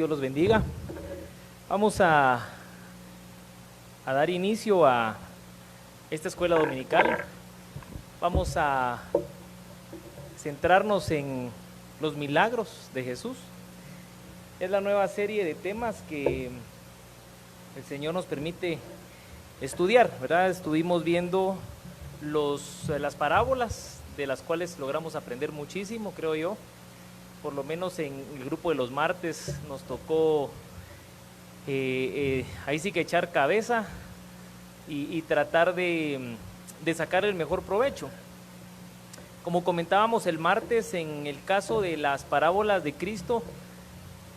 Dios los bendiga. Vamos a dar inicio a esta escuela dominical. Vamos a centrarnos en los milagros de Jesús. Es la nueva serie de temas que el Señor nos permite estudiar, ¿verdad? Estuvimos viendo las parábolas, de las cuales logramos aprender muchísimo, creo yo. Por lo menos en el grupo de los martes nos tocó ahí sí que echar cabeza y tratar de sacar el mejor provecho. Como comentábamos el martes, en el caso de las parábolas de Cristo,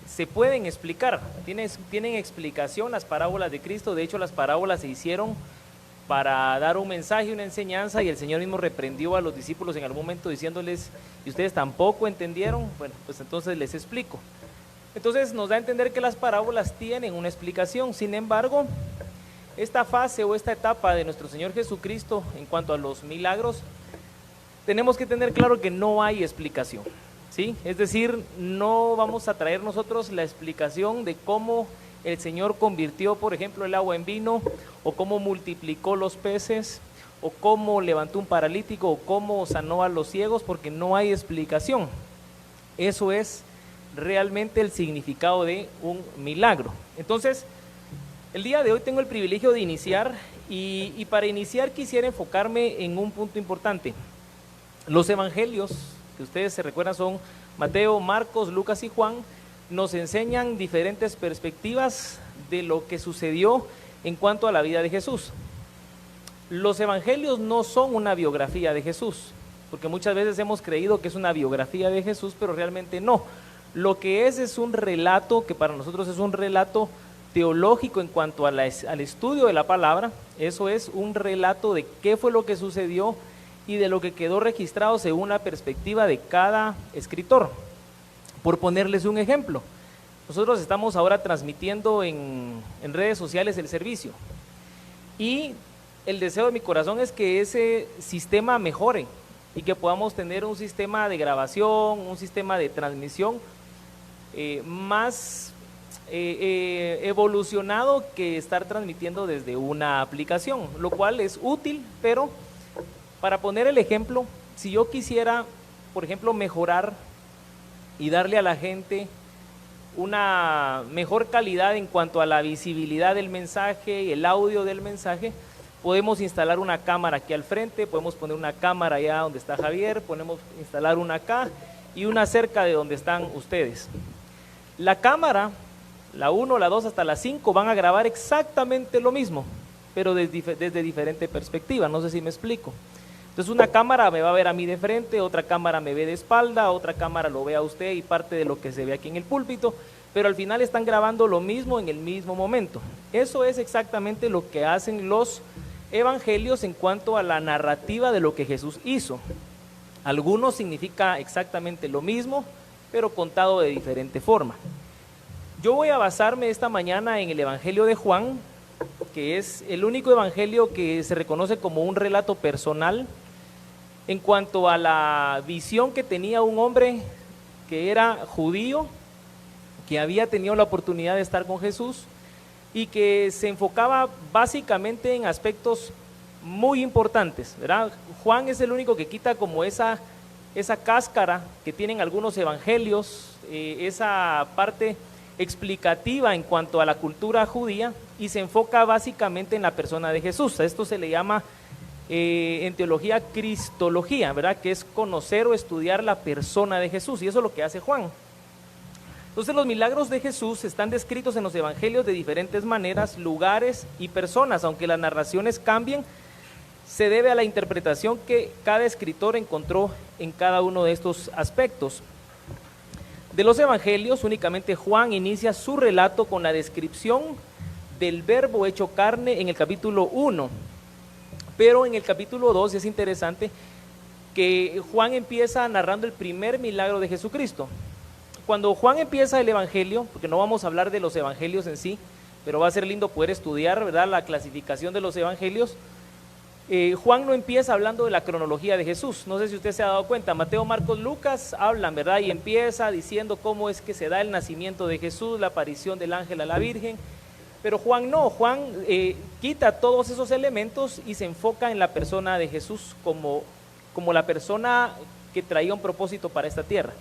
se pueden explicar, tienen explicación las parábolas de Cristo. De hecho, las parábolas se hicieron para dar un mensaje, una enseñanza, y el Señor mismo reprendió a los discípulos en algún momento diciéndoles: ¿y ustedes tampoco entendieron? Bueno, pues entonces les explico. Entonces nos da a entender que las parábolas tienen una explicación. Sin embargo, esta fase o esta etapa de nuestro Señor Jesucristo en cuanto a los milagros, tenemos que tener claro que no hay explicación, ¿sí? Es decir, no vamos a traer nosotros la explicación de cómo el Señor convirtió, por ejemplo, el agua en vino, o cómo multiplicó los peces, o cómo levantó un paralítico, o cómo sanó a los ciegos, porque no hay explicación. Eso es realmente el significado de un milagro. Entonces, el día de hoy tengo el privilegio de iniciar, y para iniciar quisiera enfocarme en un punto importante. Los evangelios, que ustedes se recuerdan, son Mateo, Marcos, Lucas y Juan, nos enseñan diferentes perspectivas de lo que sucedió en cuanto a la vida de Jesús. Los evangelios no son una biografía de Jesús, porque muchas veces hemos creído que es una biografía de Jesús, pero realmente no. Lo que es un relato, que para nosotros es un relato teológico en cuanto al estudio de la palabra. Eso es un relato de qué fue lo que sucedió y de lo que quedó registrado según la perspectiva de cada escritor. Por ponerles un ejemplo, nosotros estamos ahora transmitiendo en redes sociales el servicio, y el deseo de mi corazón es que ese sistema mejore y que podamos tener un sistema de grabación, un sistema de transmisión más evolucionado que estar transmitiendo desde una aplicación, lo cual es útil. Pero para poner el ejemplo, si yo quisiera, por ejemplo, mejorar y darle a la gente una mejor calidad en cuanto a la visibilidad del mensaje y el audio del mensaje, podemos instalar una cámara aquí al frente, podemos poner una cámara allá donde está Javier, podemos instalar una acá y una cerca de donde están ustedes. La cámara, la 1, la 2 hasta la 5, van a grabar exactamente lo mismo, pero desde diferente perspectiva. No sé si me explico. Entonces, una cámara me va a ver a mí de frente, otra cámara me ve de espalda, otra cámara lo ve a usted y parte de lo que se ve aquí en el púlpito, pero al final están grabando lo mismo en el mismo momento. Eso es exactamente lo que hacen los evangelios en cuanto a la narrativa de lo que Jesús hizo. Algunos significa exactamente lo mismo, pero contado de diferente forma. Yo voy a basarme esta mañana en el Evangelio de Juan, que es el único evangelio que se reconoce como un relato personal en cuanto a la visión que tenía un hombre que era judío, que había tenido la oportunidad de estar con Jesús y que se enfocaba básicamente en aspectos muy importantes, ¿verdad? Juan es el único que quita como esa cáscara que tienen algunos evangelios, esa parte explicativa en cuanto a la cultura judía, y se enfoca básicamente en la persona de Jesús. A esto se le llama en teología cristología, ¿verdad? Que es conocer o estudiar la persona de Jesús, y eso es lo que hace Juan. Entonces, los milagros de Jesús están descritos en los evangelios de diferentes maneras, lugares y personas. Aunque las narraciones cambien, se debe a la interpretación que cada escritor encontró en cada uno de estos aspectos. De los evangelios, únicamente Juan inicia su relato con la descripción del verbo hecho carne en el capítulo 1. Pero en el capítulo 2 es interesante que Juan empieza narrando el primer milagro de Jesucristo. Cuando Juan empieza el evangelio, porque no vamos a hablar de los evangelios en sí, pero va a ser lindo poder estudiar, ¿verdad?, la clasificación de los evangelios. Juan no empieza hablando de la cronología de Jesús. No sé si usted se ha dado cuenta, Mateo, Marcos, Lucas hablan, ¿verdad? Y empieza diciendo cómo es que se da el nacimiento de Jesús, la aparición del ángel a la Virgen. Pero Juan no, Juan quita todos esos elementos y se enfoca en la persona de Jesús como la persona que traía un propósito para esta tierra.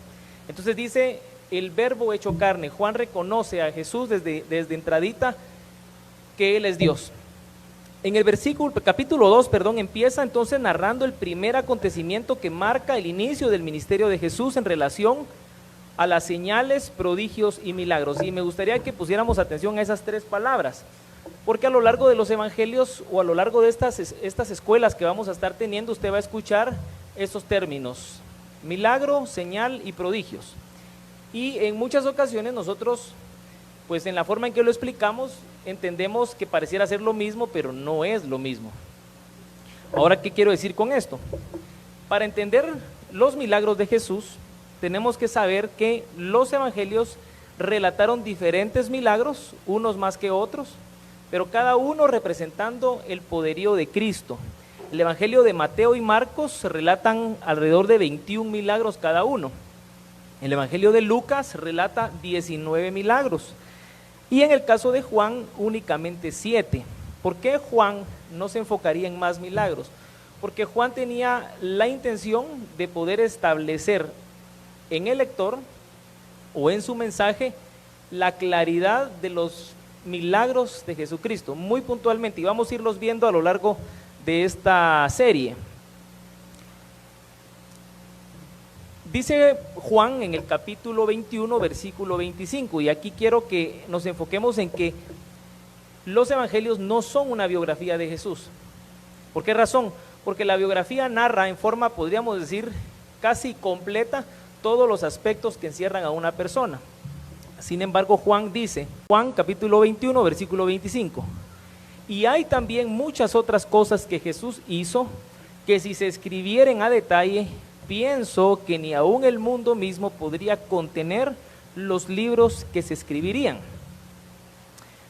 Entonces dice, el verbo hecho carne. Juan reconoce a Jesús desde entradita que Él es Dios. En el capítulo 2, empieza entonces narrando el primer acontecimiento que marca el inicio del ministerio de Jesús en relación a las señales, prodigios y milagros. Y me gustaría que pusiéramos atención a esas tres palabras, porque a lo largo de los evangelios o a lo largo de estas escuelas que vamos a estar teniendo, usted va a escuchar esos términos: milagro, señal y prodigios. Y en muchas ocasiones nosotros, pues en la forma en que lo explicamos, entendemos que pareciera ser lo mismo, pero no es lo mismo. Ahora, ¿qué quiero decir con esto? Para entender los milagros de Jesús, tenemos que saber que los evangelios relataron diferentes milagros, unos más que otros, pero cada uno representando el poderío de Cristo. El evangelio de Mateo y Marcos relatan alrededor de 21 milagros cada uno. El evangelio de Lucas relata 19 milagros. Y en el caso de Juan, únicamente 7. ¿Por qué Juan no se enfocaría en más milagros? Porque Juan tenía la intención de poder establecer en el lector o en su mensaje la claridad de los milagros de Jesucristo, muy puntualmente, y vamos a irlos viendo a lo largo de esta serie. Dice Juan en el capítulo 21, versículo 25, y aquí quiero que nos enfoquemos en que los evangelios no son una biografía de Jesús. ¿Por qué razón? Porque la biografía narra en forma, podríamos decir, casi completa todos los aspectos que encierran a una persona. Sin embargo, Juan dice, Juan capítulo 21, versículo 25, y hay también muchas otras cosas que Jesús hizo, que si se escribieren a detalle, pienso que ni aún el mundo mismo podría contener los libros que se escribirían.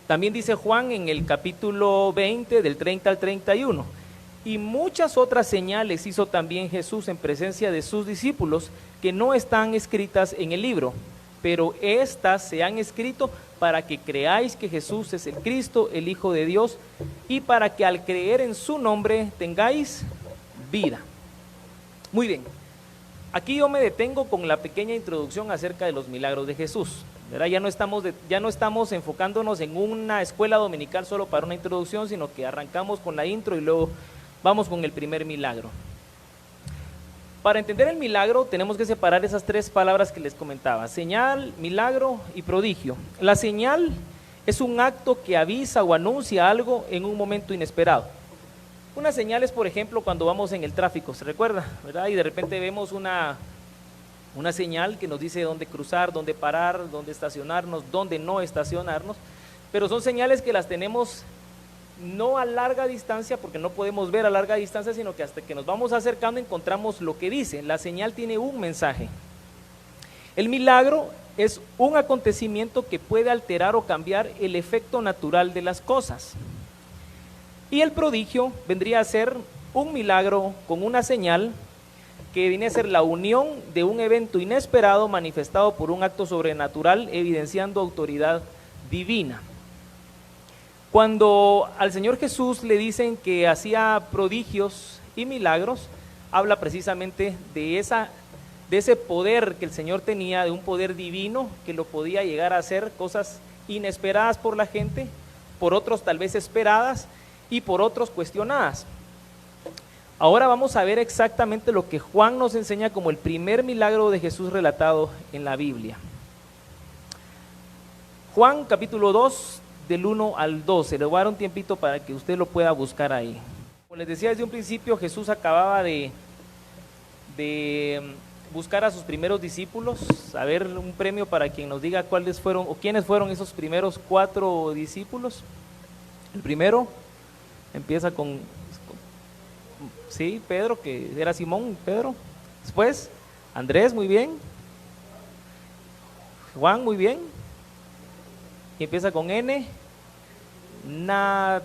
También dice Juan en el capítulo 20, del 30 al 31, y muchas otras señales hizo también Jesús en presencia de sus discípulos, que no están escritas en el libro, pero estas se han escrito para que creáis que Jesús es el Cristo, el Hijo de Dios, y para que al creer en su nombre tengáis vida. Muy bien. Aquí yo me detengo con la pequeña introducción acerca de los milagros de Jesús, ¿verdad? Ya no estamos enfocándonos en una escuela dominical solo para una introducción, sino que arrancamos con la intro y luego vamos con el primer milagro. Para entender el milagro tenemos que separar esas tres palabras que les comentaba: señal, milagro y prodigio. La señal es un acto que avisa o anuncia algo en un momento inesperado. Una señal es, por ejemplo, cuando vamos en el tráfico, ¿se recuerda? ¿Verdad? Y de repente vemos una señal que nos dice dónde cruzar, dónde parar, dónde estacionarnos, dónde no estacionarnos, pero son señales que las tenemos no a larga distancia, porque no podemos ver a larga distancia, sino que hasta que nos vamos acercando encontramos lo que dice. La señal tiene un mensaje. El milagro es un acontecimiento que puede alterar o cambiar el efecto natural de las cosas. Y el prodigio vendría a ser un milagro con una señal que viene a ser la unión de un evento inesperado manifestado por un acto sobrenatural, evidenciando autoridad divina. Cuando al Señor Jesús le dicen que hacía prodigios y milagros, habla precisamente de ese poder que el Señor tenía, de un poder divino que lo podía llegar a hacer cosas inesperadas por la gente, por otros tal vez esperadas y por otros cuestionadas. Ahora vamos a ver exactamente lo que Juan nos enseña como el primer milagro de Jesús relatado en la Biblia. Juan capítulo 2, del 1 al 12, le voy a dar un tiempito para que usted lo pueda buscar ahí. Como les decía desde un principio, Jesús acababa de buscar a sus primeros discípulos, a ver un premio para quien nos diga cuáles fueron o quiénes fueron esos primeros 4 discípulos. El primero empieza con sí, Pedro, que era Simón, Pedro. Después, Andrés, muy bien. Juan, muy bien. Y empieza con N, Natanael.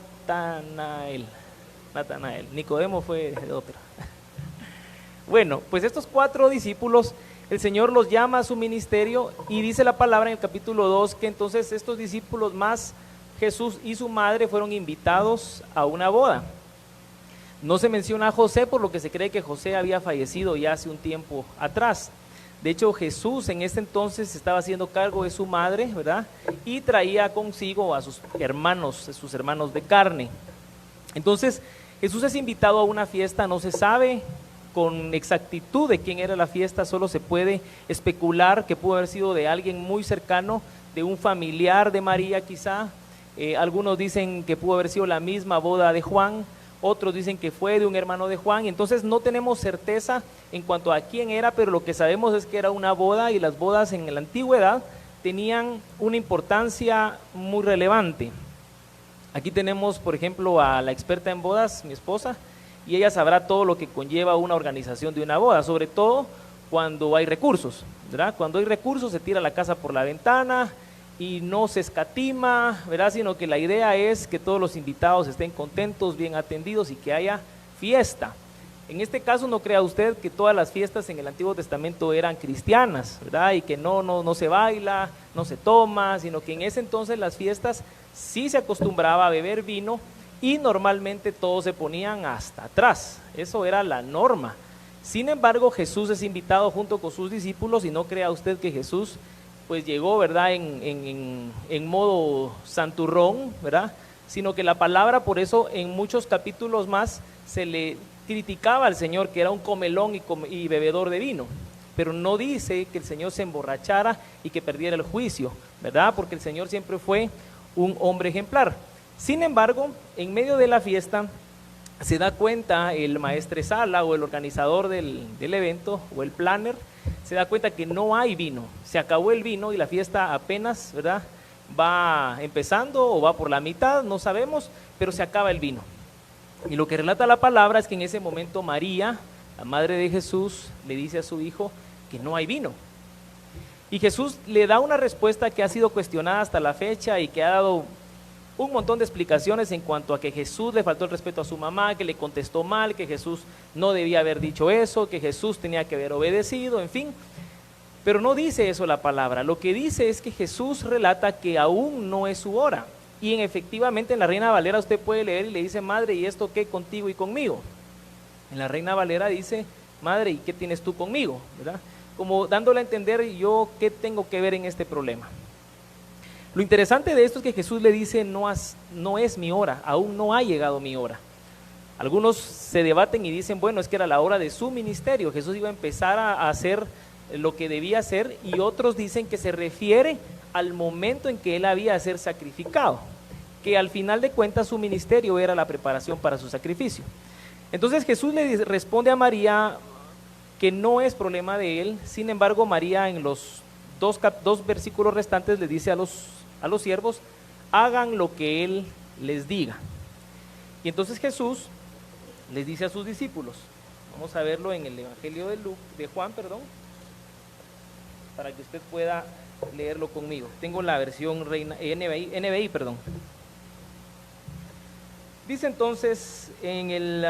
Natanael. Nicodemo fue de otro. Bueno, pues estos 4 discípulos, el Señor los llama a su ministerio y dice la palabra en el capítulo 2 que entonces estos discípulos más Jesús y su madre fueron invitados a una boda. No se menciona a José, por lo que se cree que José había fallecido ya hace un tiempo atrás. De hecho, Jesús en este entonces estaba haciendo cargo de su madre, ¿verdad? Y traía consigo a sus hermanos de carne. Entonces, Jesús es invitado a una fiesta, no se sabe con exactitud de quién era la fiesta, solo se puede especular que pudo haber sido de alguien muy cercano, de un familiar de María quizá. Algunos dicen que pudo haber sido la misma boda de Juan, otros dicen que fue de un hermano de Juan, entonces no tenemos certeza en cuanto a quién era, pero lo que sabemos es que era una boda y las bodas en la antigüedad tenían una importancia muy relevante. Aquí tenemos, por ejemplo, a la experta en bodas, mi esposa, y ella sabrá todo lo que conlleva una organización de una boda, sobre todo cuando hay recursos, ¿verdad? Cuando hay recursos se tira la casa por la ventana y no se escatima, ¿verdad? Sino que la idea es que todos los invitados estén contentos, bien atendidos y que haya fiesta. En este caso no crea usted que todas las fiestas en el Antiguo Testamento eran cristianas, ¿verdad? Y que no se baila, no se toma, sino que en ese entonces las fiestas sí se acostumbraba a beber vino y normalmente todos se ponían hasta atrás, eso era la norma. Sin embargo, Jesús es invitado junto con sus discípulos y no crea usted que Jesús pues llegó, ¿verdad?, en modo santurrón, ¿verdad?, sino que la palabra, por eso en muchos capítulos más se le criticaba al Señor que era un comelón y bebedor de vino, pero no dice que el Señor se emborrachara y que perdiera el juicio, ¿verdad?, porque el Señor siempre fue un hombre ejemplar. Sin embargo, en medio de la fiesta se da cuenta el maestresala o el organizador del evento o el planner, se da cuenta que no hay vino, se acabó el vino y la fiesta apenas, ¿verdad?, va empezando o va por la mitad, no sabemos, pero se acaba el vino. Y lo que relata la palabra es que en ese momento María, la madre de Jesús, le dice a su hijo que no hay vino. Y Jesús le da una respuesta que ha sido cuestionada hasta la fecha y que ha dado un montón de explicaciones en cuanto a que Jesús le faltó el respeto a su mamá, que le contestó mal, que Jesús no debía haber dicho eso, que Jesús tenía que haber obedecido, en fin. Pero no dice eso la palabra, lo que dice es que Jesús relata que aún no es su hora. Y efectivamente en la Reina Valera usted puede leer y le dice, madre, ¿y esto qué contigo y conmigo? En la Reina Valera dice, madre, ¿y qué tienes tú conmigo? ¿Verdad? Como dándole a entender yo qué tengo que ver en este problema. Lo interesante de esto es que Jesús le dice, no es mi hora, aún no ha llegado mi hora. Algunos se debaten y dicen, bueno, es que era la hora de su ministerio, Jesús iba a empezar a hacer lo que debía hacer, y otros dicen que se refiere al momento en que él había de ser sacrificado, que al final de cuentas su ministerio era la preparación para su sacrificio. Entonces Jesús le responde a María que no es problema de él, sin embargo María en los dos versículos restantes le dice a los siervos, hagan lo que él les diga. Y entonces Jesús les dice a sus discípulos, vamos a verlo en el Evangelio de Juan, para que usted pueda leerlo conmigo. Tengo la versión NBI, perdón. Dice entonces en el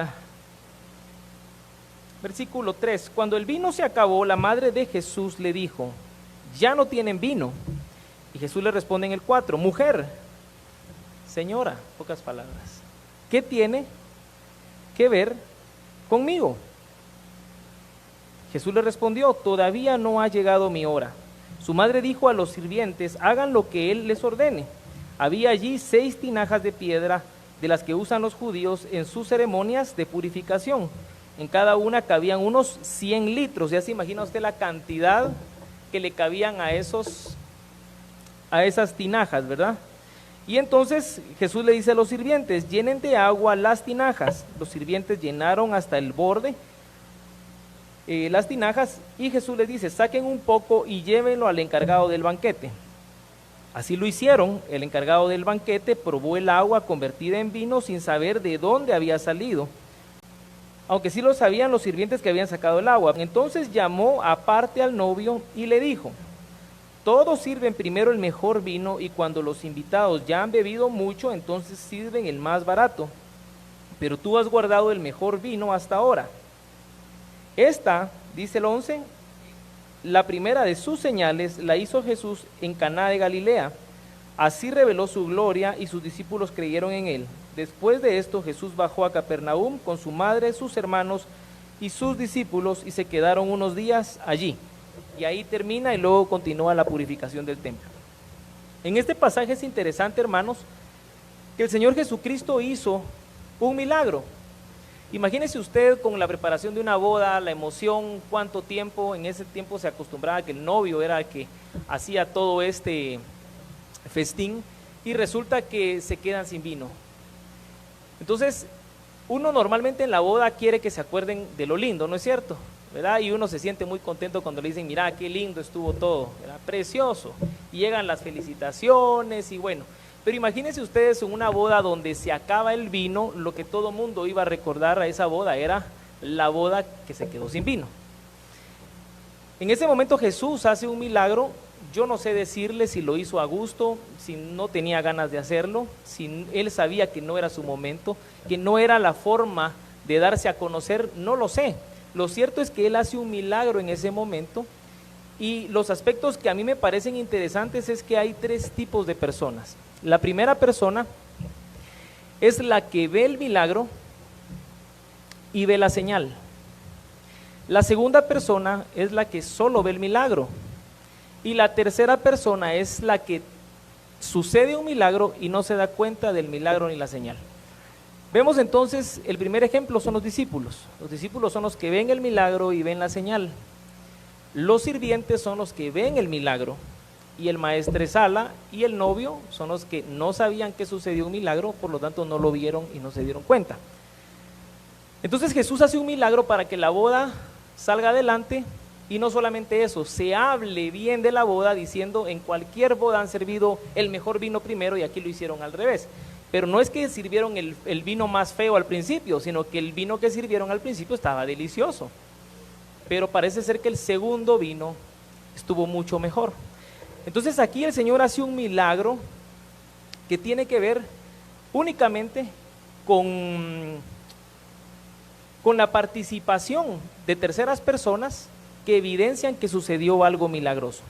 versículo 3, cuando el vino se acabó, la madre de Jesús le dijo, ya no tienen vino. Y Jesús le responde en el 4, mujer, señora, pocas palabras, ¿qué tiene que ver conmigo? Jesús le respondió, todavía no ha llegado mi hora. Su madre dijo a los sirvientes, hagan lo que él les ordene. Había allí 6 tinajas de piedra, de las que usan los judíos en sus ceremonias de purificación. En cada una cabían unos 100 litros. Ya se imagina usted la cantidad que le cabían a esas tinajas, ¿verdad? Y entonces Jesús le dice a los sirvientes, llenen de agua las tinajas. Los sirvientes llenaron hasta el borde las tinajas, y Jesús les dice, saquen un poco y llévenlo al encargado del banquete. Así lo hicieron. El encargado del banquete probó el agua convertida en vino sin saber de dónde había salido, aunque sí lo sabían los sirvientes que habían sacado el agua. Entonces llamó aparte al novio y le dijo, todos sirven primero el mejor vino, y cuando los invitados ya han bebido mucho, entonces sirven el más barato. pero tú has guardado el mejor vino hasta ahora. Esta, dice el 11, la primera de sus señales la hizo Jesús en Caná de Galilea. Así reveló su gloria y sus discípulos creyeron en él. Después de esto, Jesús bajó a Capernaum con su madre, sus hermanos y sus discípulos, y se quedaron unos días allí. Y ahí termina y luego continúa la purificación del templo. En este pasaje es interesante, hermanos, que el Señor Jesucristo hizo un milagro. Imagínese usted con la preparación de una boda, la emoción, cuánto tiempo. En ese tiempo se acostumbraba que el novio era el que hacía todo este festín, y resulta que se quedan sin vino. Entonces, uno normalmente en la boda quiere que se acuerden de lo lindo, ¿no es cierto? ¿Verdad? Y uno se siente muy contento cuando le dicen, mira, qué lindo estuvo todo, ¿verdad? Precioso. Y llegan las felicitaciones y bueno. Pero imagínense ustedes en una boda donde se acaba el vino, lo que todo mundo iba a recordar a esa boda era la boda que se quedó sin vino. En ese momento Jesús hace un milagro. Yo no sé decirle si lo hizo a gusto, si no tenía ganas de hacerlo, si él sabía que no era su momento, que no era la forma de darse a conocer, no lo sé. Lo cierto es que él hace un milagro en ese momento, y los aspectos que a mí me parecen interesantes es que hay tres tipos de personas. La primera persona es la que ve el milagro y ve la señal. La segunda persona es la que solo ve el milagro. Y la tercera persona es la que sucede un milagro y no se da cuenta del milagro ni la señal. Vemos entonces, el primer ejemplo son los discípulos. Los discípulos son los que ven el milagro y ven la señal. Los sirvientes son los que ven el milagro, y el maestresala y el novio son los que no sabían que sucedió un milagro, por lo tanto no lo vieron y no se dieron cuenta. Entonces Jesús hace un milagro para que la boda salga adelante. Y no solamente eso, se hable bien de la boda diciendo, en cualquier boda han servido el mejor vino primero, y aquí lo hicieron al revés. Pero no es que sirvieron el vino más feo al principio, sino que el vino que sirvieron al principio estaba delicioso. Pero parece ser que el segundo vino estuvo mucho mejor. Entonces aquí el Señor hace un milagro que tiene que ver únicamente con la participación de terceras personas que evidencian que sucedió algo milagroso.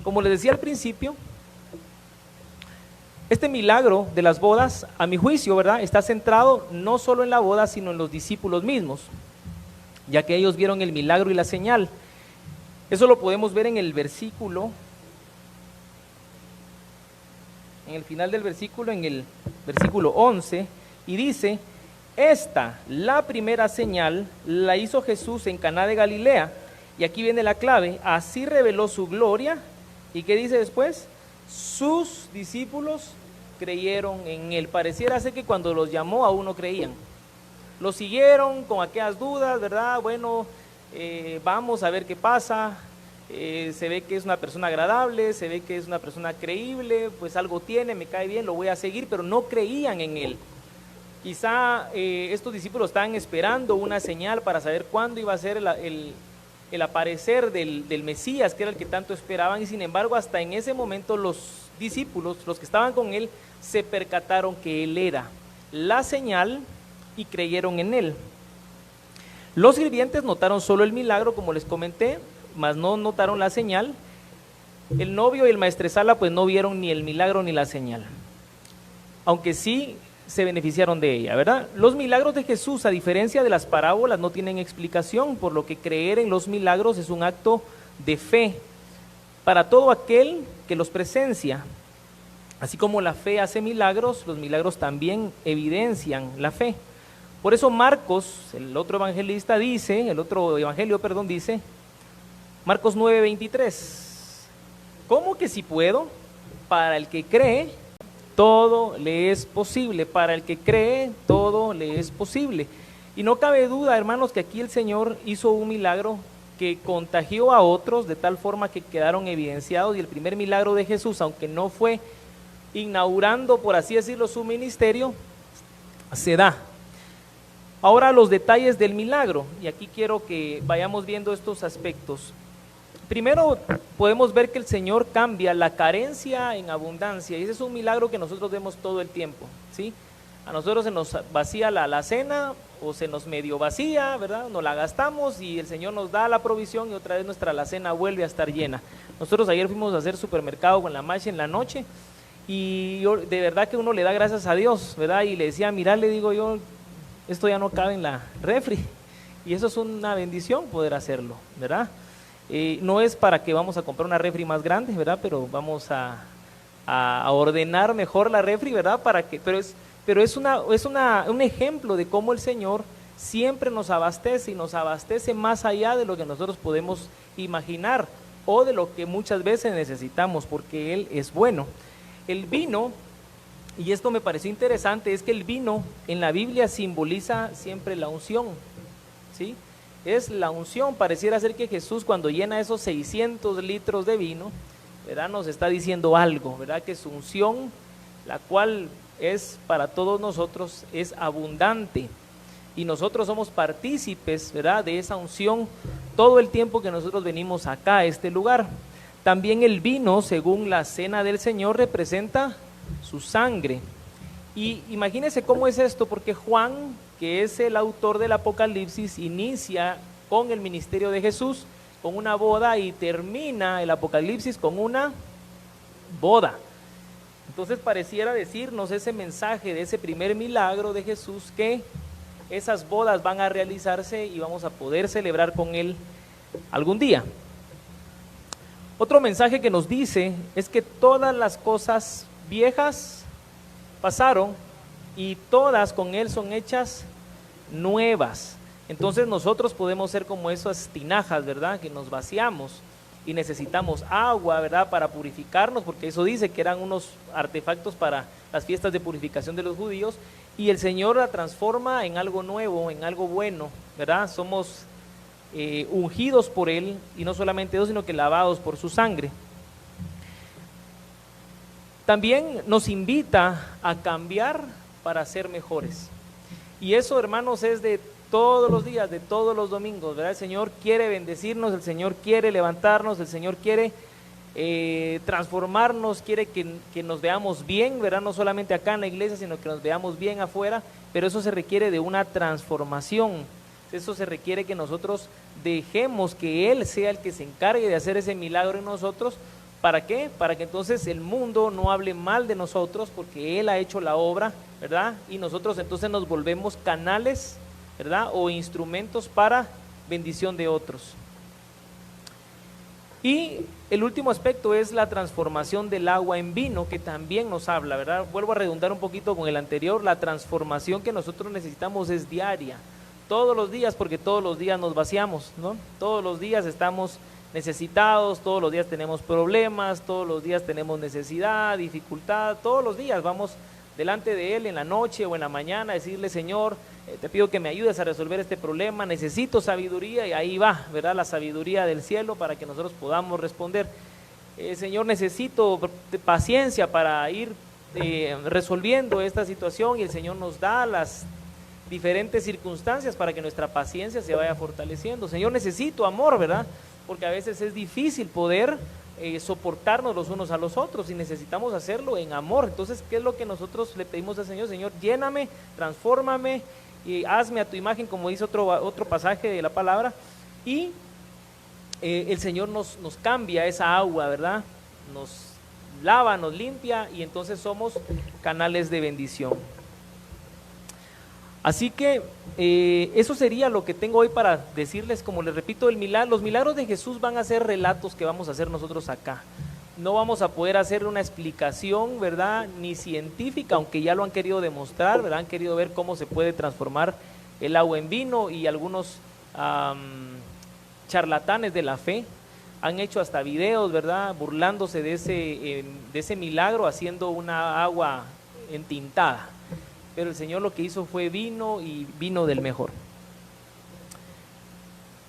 Como les decía al principio, este milagro de las bodas, a mi juicio, ¿verdad?, está centrado no solo en la boda, sino en los discípulos mismos, ya que ellos vieron el milagro y la señal. Eso lo podemos ver en el versículo, en el final del versículo, en el versículo 11, y dice: esta, la primera señal, la hizo Jesús en Caná de Galilea. Y aquí viene la clave: así reveló su gloria. ¿Y qué dice después? Sus discípulos creyeron en él. Pareciera ser que cuando los llamó aún no creían. Lo siguieron con aquellas dudas, ¿verdad? Bueno, vamos a ver qué pasa. Se ve que es una persona agradable, se ve que es una persona creíble, pues algo tiene, me cae bien, lo voy a seguir, pero no creían en él. Quizá estos discípulos estaban esperando una señal para saber cuándo iba a ser el aparecer del Mesías, que era el que tanto esperaban, y sin embargo hasta en ese momento los discípulos, los que estaban con él, se percataron que él era la señal y creyeron en él. Los sirvientes notaron solo el milagro, como les comenté, mas no notaron la señal. El novio y el maestresala pues no vieron ni el milagro ni la señal, aunque sí se beneficiaron de ella, ¿verdad? Los milagros de Jesús, a diferencia de las parábolas, no tienen explicación, por lo que creer en los milagros es un acto de fe para todo aquel que los presencia. Así como la fe hace milagros, los milagros también evidencian la fe. Por eso Marcos, el otro evangelio, dice, Marcos 9:23, ¿cómo que si puedo? Para el que cree, todo le es posible. Para el que cree, todo le es posible. Y no cabe duda, hermanos, que aquí el Señor hizo un milagro que contagió a otros de tal forma que quedaron evidenciados. Y el primer milagro de Jesús, aunque no fue inaugurando, por así decirlo, su ministerio, se da. Ahora los detalles del milagro, y aquí quiero que vayamos viendo estos aspectos. Primero podemos ver que el Señor cambia la carencia en abundancia, y ese es un milagro que nosotros vemos todo el tiempo, ¿sí? A nosotros se nos vacía la cena o se nos medio vacía, ¿verdad? Nos la gastamos y el Señor nos da la provisión y otra vez nuestra alacena vuelve a estar llena. Nosotros ayer fuimos a hacer supermercado con la Mache en la noche y yo, de verdad que uno le da gracias a Dios, ¿verdad? Y le decía, mira, le digo yo, esto ya no cabe en la refri y eso es una bendición poder hacerlo, ¿verdad? No es para que vamos a comprar una refri más grande, ¿verdad? Pero vamos a ordenar mejor la refri, ¿verdad? Pero es un ejemplo de cómo el Señor siempre nos abastece y nos abastece más allá de lo que nosotros podemos imaginar o de lo que muchas veces necesitamos, porque Él es bueno. El vino, y esto me pareció interesante, es que el vino en la Biblia simboliza siempre la unción, ¿sí? Es la unción. Pareciera ser que Jesús, cuando llena esos 600 litros de vino, ¿verdad?, nos está diciendo algo, ¿verdad? Que su unción, la cual es para todos nosotros, es abundante y nosotros somos partícipes, ¿verdad?, de esa unción todo el tiempo que nosotros venimos acá a este lugar. También el vino, según la cena del Señor, representa su sangre. Y imagínense cómo es esto, porque Juan, que es el autor del Apocalipsis, inicia con el ministerio de Jesús, con una boda, y termina el Apocalipsis con una boda. Entonces pareciera decirnos ese mensaje de ese primer milagro de Jesús, que esas bodas van a realizarse y vamos a poder celebrar con Él algún día. Otro mensaje que nos dice es que todas las cosas viejas pasaron y todas con Él son hechas nuevas. Entonces nosotros podemos ser como esas tinajas, ¿verdad?, que nos vaciamos y necesitamos agua, ¿verdad?, para purificarnos, porque eso dice que eran unos artefactos para las fiestas de purificación de los judíos, y el Señor la transforma en algo nuevo, en algo bueno, ¿verdad? Somos ungidos por Él, y no solamente eso, sino que lavados por su sangre. También nos invita a cambiar para ser mejores, y eso, hermanos, es de todos los días, de todos los domingos, ¿verdad? El Señor quiere bendecirnos, el Señor quiere levantarnos, el Señor quiere transformarnos, quiere que nos veamos bien, ¿verdad? No solamente acá en la iglesia, sino que nos veamos bien afuera, pero eso se requiere de una transformación. Eso se requiere que nosotros dejemos que Él sea el que se encargue de hacer ese milagro en nosotros. ¿Para qué? Para que entonces el mundo no hable mal de nosotros, porque Él ha hecho la obra, ¿verdad? Y nosotros entonces nos volvemos canales, ¿verdad?, o instrumentos para bendición de otros. Y el último aspecto es la transformación del agua en vino, que también nos habla, ¿verdad? Vuelvo a redundar un poquito con el anterior. La transformación que nosotros necesitamos es diaria, todos los días, porque todos los días nos vaciamos, ¿no? Todos los días estamos necesitados, todos los días tenemos problemas, todos los días tenemos necesidad, dificultad, todos los días vamos delante de Él en la noche o en la mañana a decirle: Señor, te pido que me ayudes a resolver este problema, necesito sabiduría, y ahí va, ¿verdad?, la sabiduría del cielo para que nosotros podamos responder. Señor, necesito paciencia para ir resolviendo esta situación, y el Señor nos da las diferentes circunstancias para que nuestra paciencia se vaya fortaleciendo. Señor, necesito amor, ¿verdad?, porque a veces es difícil poder soportarnos los unos a los otros, y necesitamos hacerlo en amor. Entonces, ¿qué es lo que nosotros le pedimos al Señor? Señor, lléname, transfórmame y hazme a tu imagen, como dice otro pasaje de la palabra, y el Señor nos cambia esa agua, ¿verdad? Nos lava, nos limpia, y entonces somos canales de bendición. Así que eso sería lo que tengo hoy para decirles. Como les repito, los milagros de Jesús van a ser relatos que vamos a hacer nosotros acá. No vamos a poder hacer una explicación, ¿verdad?, ni científica, aunque ya lo han querido demostrar, ¿verdad? Han querido ver cómo se puede transformar el agua en vino, y algunos charlatanes de la fe han hecho hasta videos, ¿verdad?, burlándose de ese milagro, haciendo una agua entintada. Pero el Señor lo que hizo fue vino, y vino del mejor.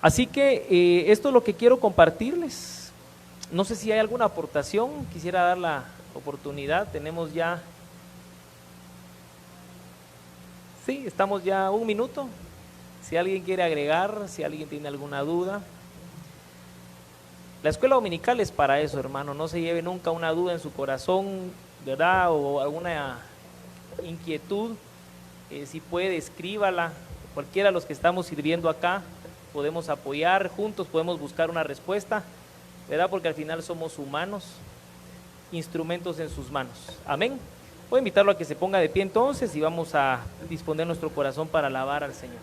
Así que esto es lo que quiero compartirles. No sé si hay alguna aportación, quisiera dar la oportunidad. Tenemos ya, sí, estamos ya 1 minuto. Si alguien quiere agregar, si alguien tiene alguna duda. La escuela dominical es para eso, hermano. No se lleve nunca una duda en su corazón, ¿verdad?, o alguna inquietud. si puede, escríbala. Cualquiera de los que estamos sirviendo acá, podemos apoyar juntos, podemos buscar una respuesta, ¿verdad? Porque al final somos humanos, instrumentos en sus manos. Amén. Voy a invitarlo a que se ponga de pie entonces y vamos a disponer nuestro corazón para alabar al Señor.